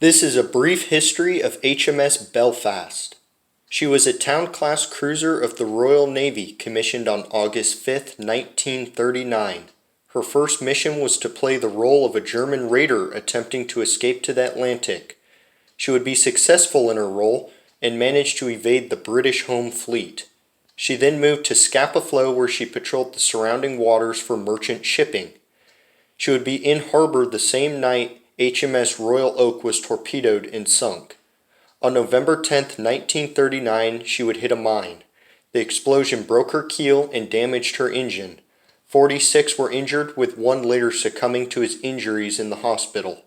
This is a brief history of HMS Belfast. She was a town-class cruiser of the Royal Navy commissioned on August 5, 1939. Her first mission was to play the role of a German raider attempting to escape to the Atlantic. She would be successful in her role and managed to evade the British home fleet. She then moved to Scapa Flow, where she patrolled the surrounding waters for merchant shipping. She would be in harbor the same night HMS Royal Oak was torpedoed and sunk. On November 10, 1939, she would hit a mine. The explosion broke her keel and damaged her engine. 46 were injured, with one later succumbing to his injuries in the hospital.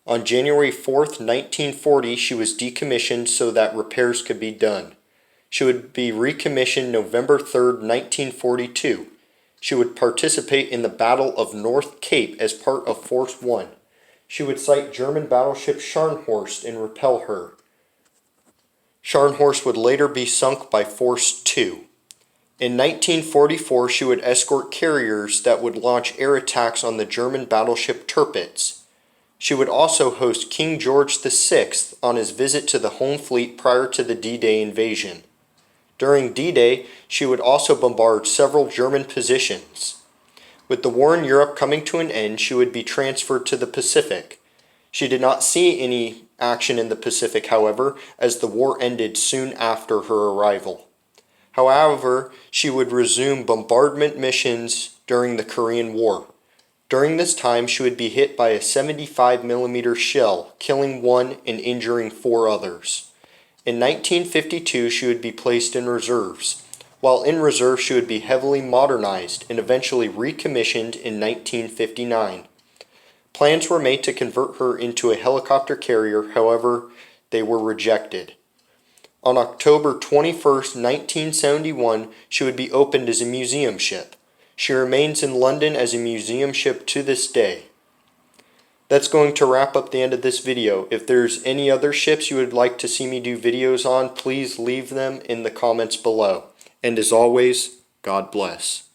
On January 4, 1940, she was decommissioned so that repairs could be done. She would be recommissioned November 3, 1942. She would participate in the Battle of North Cape as part of Force 1. She would sight German battleship Scharnhorst and repel her. Scharnhorst would later be sunk by Force 2. In 1944, she would escort carriers that would launch air attacks on the German battleship Tirpitz. She would also host King George VI on his visit to the home fleet prior to the D-Day invasion. During D-Day, she would also bombard several German positions. With the war in Europe coming to an end, she would be transferred to the Pacific. She did not see any action in the Pacific, however, as the war ended soon after her arrival. However, she would resume bombardment missions during the Korean War. During this time, she would be hit by a 75mm shell, killing one and injuring 4 others. In 1952, she would be placed in reserves. While in reserve, she would be heavily modernized and eventually recommissioned in 1959. Plans were made to convert her into a helicopter carrier, however, they were rejected. On October 21, 1971, she would be opened as a museum ship. She remains in London as a museum ship to this day. That's going to wrap up the end of this video. If there's any other ships you would like to see me do videos on, please leave them in the comments below. And as always, God bless.